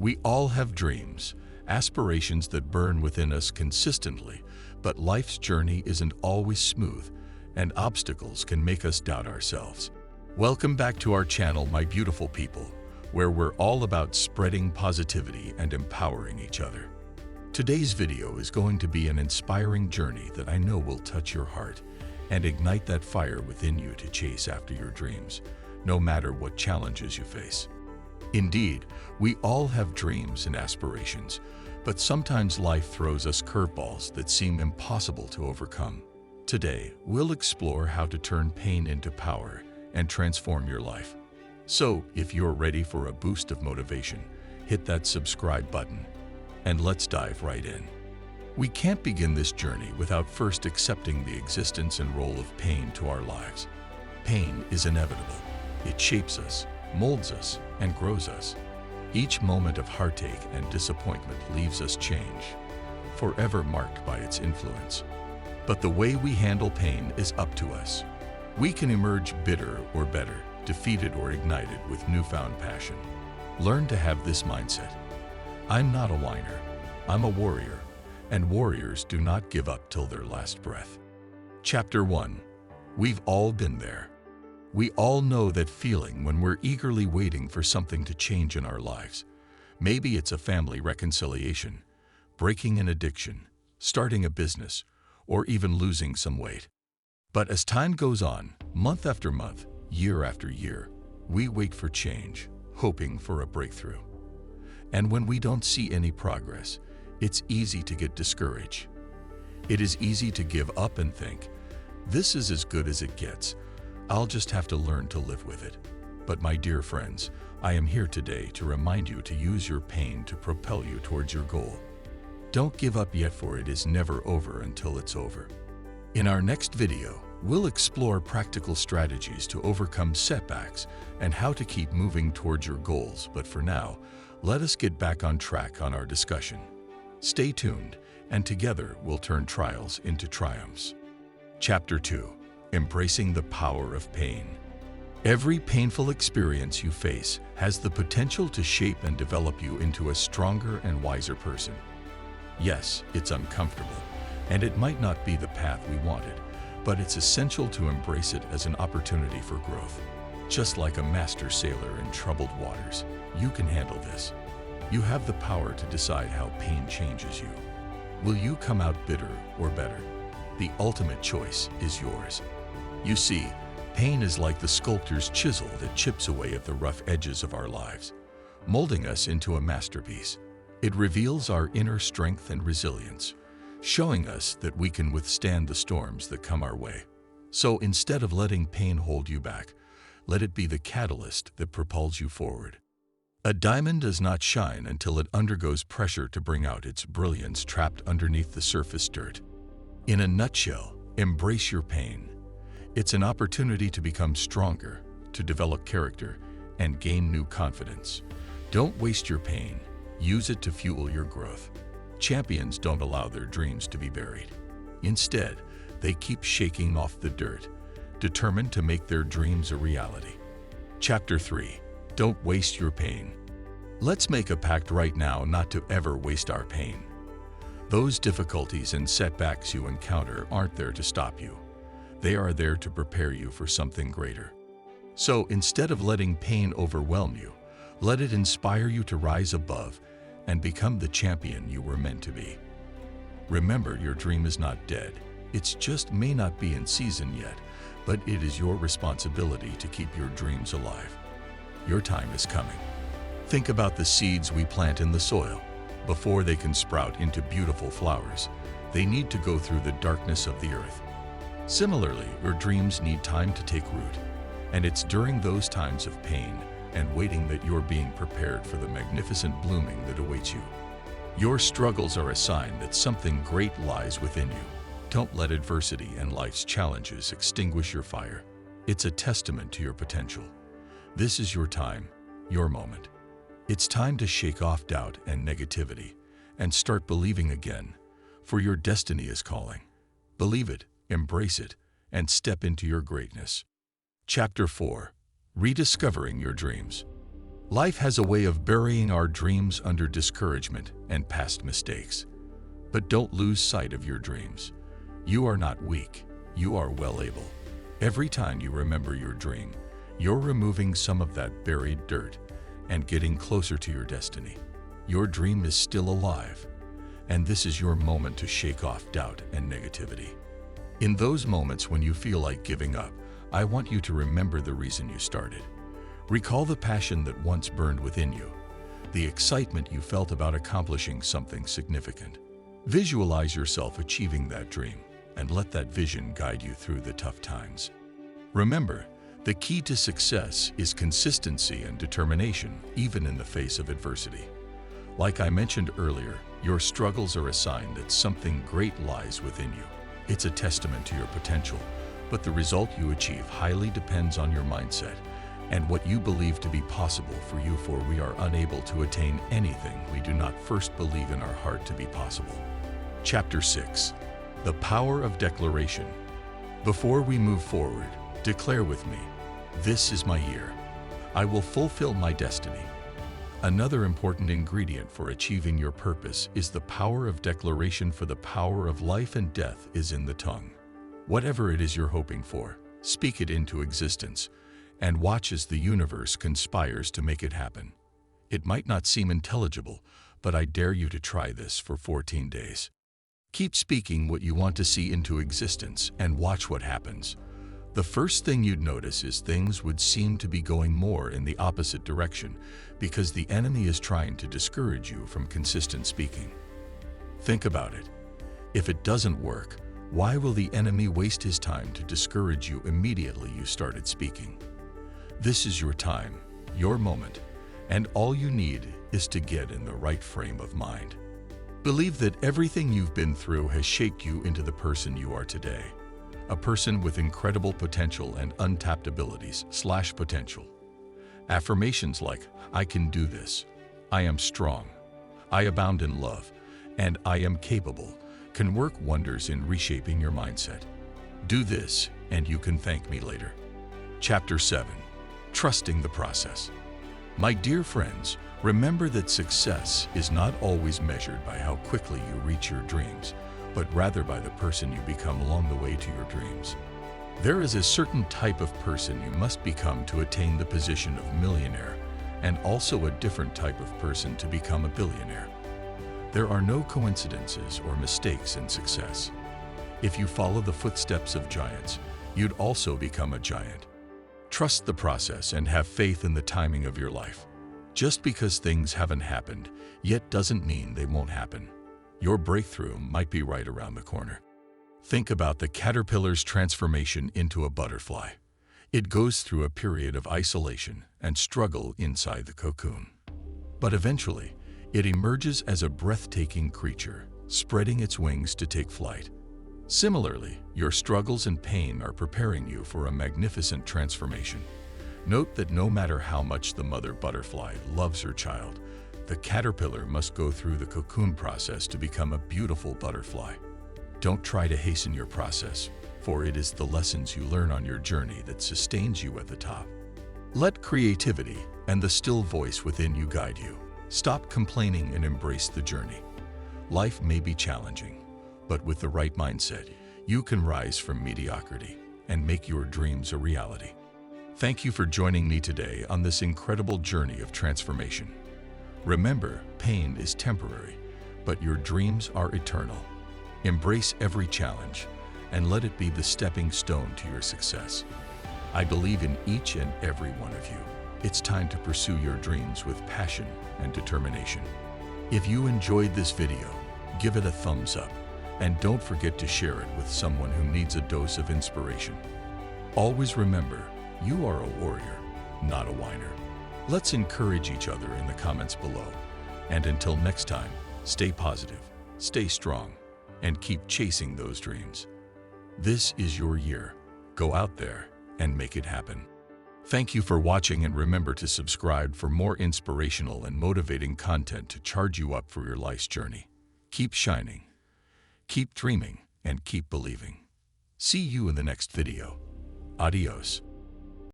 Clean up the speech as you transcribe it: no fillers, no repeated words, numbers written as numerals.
We all have dreams, aspirations that burn within us consistently, but life's journey isn't always smooth, and obstacles can make us doubt ourselves. Welcome back to our channel, my beautiful people, where we're all about spreading positivity and empowering each other. Today's video is going to be an inspiring journey that I know will touch your heart and ignite that fire within you to chase after your dreams, no matter what challenges you face. Indeed, we all have dreams and aspirations, but sometimes life throws us curveballs that seem impossible to overcome. Today, we'll explore how to turn pain into power and transform your life. So, if you're ready for a boost of motivation, hit that subscribe button, and let's dive right in. We can't begin this journey without first accepting the existence and role of pain to our lives. Pain is inevitable. It shapes us, molds us, and grows us. Each moment of heartache and disappointment leaves us changed, forever marked by its influence. But the way we handle pain is up to us. We can emerge bitter or better, defeated or ignited with newfound passion. Learn to have this mindset. I'm not a whiner, I'm a warrior, and warriors do not give up till their last breath. Chapter 1. We've all been there. We all know that feeling when we're eagerly waiting for something to change in our lives. Maybe it's a family reconciliation, breaking an addiction, starting a business, or even losing some weight. But as time goes on, month after month, year after year, we wait for change, hoping for a breakthrough. And when we don't see any progress, it's easy to get discouraged. It is easy to give up and think, this is as good as it gets. I'll just have to learn to live with it. But my dear friends, I am here today to remind you to use your pain to propel you towards your goal. Don't give up yet, for it is never over until it's over. In our next video, we'll explore practical strategies to overcome setbacks and how to keep moving towards your goals. But for now, let us get back on track on our discussion. Stay tuned, and together we'll turn trials into triumphs. Chapter 2. Embracing the power of pain. Every painful experience you face has the potential to shape and develop you into a stronger and wiser person. Yes, it's uncomfortable, and it might not be the path we wanted, but it's essential to embrace it as an opportunity for growth. Just like a master sailor in troubled waters, you can handle this. You have the power to decide how pain changes you. Will you come out bitter or better? The ultimate choice is yours. You see, pain is like the sculptor's chisel that chips away at the rough edges of our lives, molding us into a masterpiece. It reveals our inner strength and resilience, showing us that we can withstand the storms that come our way. So instead of letting pain hold you back, let it be the catalyst that propels you forward. A diamond does not shine until it undergoes pressure to bring out its brilliance trapped underneath the surface dirt. In a nutshell, embrace your pain. It's an opportunity to become stronger, to develop character, and gain new confidence. Don't waste your pain. Use it to fuel your growth. Champions don't allow their dreams to be buried. Instead, they keep shaking off the dirt, determined to make their dreams a reality. Chapter 3. Don't waste your pain. Let's make a pact right now not to ever waste our pain. Those difficulties and setbacks you encounter aren't there to stop you. They are there to prepare you for something greater. So instead of letting pain overwhelm you, let it inspire you to rise above and become the champion you were meant to be. Remember, your dream is not dead. It just may not be in season yet, but it is your responsibility to keep your dreams alive. Your time is coming. Think about the seeds we plant in the soil. Before they can sprout into beautiful flowers, they need to go through the darkness of the earth. Similarly, your dreams need time to take root, and it's during those times of pain and waiting that you're being prepared for the magnificent blooming that awaits you. Your struggles are a sign that something great lies within you. Don't let adversity and life's challenges extinguish your fire. It's a testament to your potential. This is your time, your moment. It's time to shake off doubt and negativity and start believing again, for your destiny is calling. Believe it, embrace it, and step into your greatness. Chapter 4. Rediscovering your dreams. Life has a way of burying our dreams under discouragement and past mistakes. But don't lose sight of your dreams. You are not weak, you are well able. Every time you remember your dream, you're removing some of that buried dirt and getting closer to your destiny. Your dream is still alive, and this is your moment to shake off doubt and negativity. In those moments when you feel like giving up, I want you to remember the reason you started. Recall the passion that once burned within you, the excitement you felt about accomplishing something significant. Visualize yourself achieving that dream and let that vision guide you through the tough times. Remember, the key to success is consistency and determination, even in the face of adversity. Like I mentioned earlier, your struggles are a sign that something great lies within you. It's a testament to your potential, but the result you achieve highly depends on your mindset and what you believe to be possible for you, for we are unable to attain anything we do not first believe in our heart to be possible. Chapter 6. The Power of Declaration. Before we move forward, declare with me, "This is my year. I will fulfill my destiny." Another important ingredient for achieving your purpose is the power of declaration, for the power of life and death is in the tongue. Whatever it is you're hoping for, speak it into existence and watch as the universe conspires to make it happen. It might not seem intelligible, but I dare you to try this for 14 days. Keep speaking what you want to see into existence and watch what happens. The first thing you'd notice is things would seem to be going more in the opposite direction because the enemy is trying to discourage you from consistent speaking. Think about it. If it doesn't work, why will the enemy waste his time to discourage you immediately you started speaking? This is your time, your moment, and all you need is to get in the right frame of mind. Believe that everything you've been through has shaped you into the person you are today. A person with incredible potential and untapped abilities/potential. Affirmations like, "I can do this," "I am strong," "I abound in love," and "I am capable" can work wonders in reshaping your mindset. Do this, and you can thank me later. Chapter 7. Trusting the process. My dear friends, remember that success is not always measured by how quickly you reach your dreams, but rather by the person you become along the way to your dreams. There is a certain type of person you must become to attain the position of millionaire, and also a different type of person to become a billionaire. There are no coincidences or mistakes in success. If you follow the footsteps of giants, you'd also become a giant. Trust the process and have faith in the timing of your life. Just because things haven't happened yet doesn't mean they won't happen. Your breakthrough might be right around the corner. Think about the caterpillar's transformation into a butterfly. It goes through a period of isolation and struggle inside the cocoon. But eventually, it emerges as a breathtaking creature, spreading its wings to take flight. Similarly, your struggles and pain are preparing you for a magnificent transformation. Note that no matter how much the mother butterfly loves her child, the caterpillar must go through the cocoon process to become a beautiful butterfly. Don't try to hasten your process, for it is the lessons you learn on your journey that sustains you at the top. Let creativity and the still voice within you guide you. Stop complaining and embrace the journey. Life may be challenging, but with the right mindset, you can rise from mediocrity and make your dreams a reality. Thank you for joining me today on this incredible journey of transformation. Remember, pain is temporary, but your dreams are eternal. Embrace every challenge and let it be the stepping stone to your success. I believe in each and every one of you. It's time to pursue your dreams with passion and determination. If you enjoyed this video, give it a thumbs up and don't forget to share it with someone who needs a dose of inspiration. Always remember, you are a warrior, not a whiner. Let's encourage each other in the comments below. And until next time, stay positive, stay strong, and keep chasing those dreams. This is your year. Go out there and make it happen. Thank you for watching, and remember to subscribe for more inspirational and motivating content to charge you up for your life's journey. Keep shining, keep dreaming, and keep believing. See you in the next video. Adios.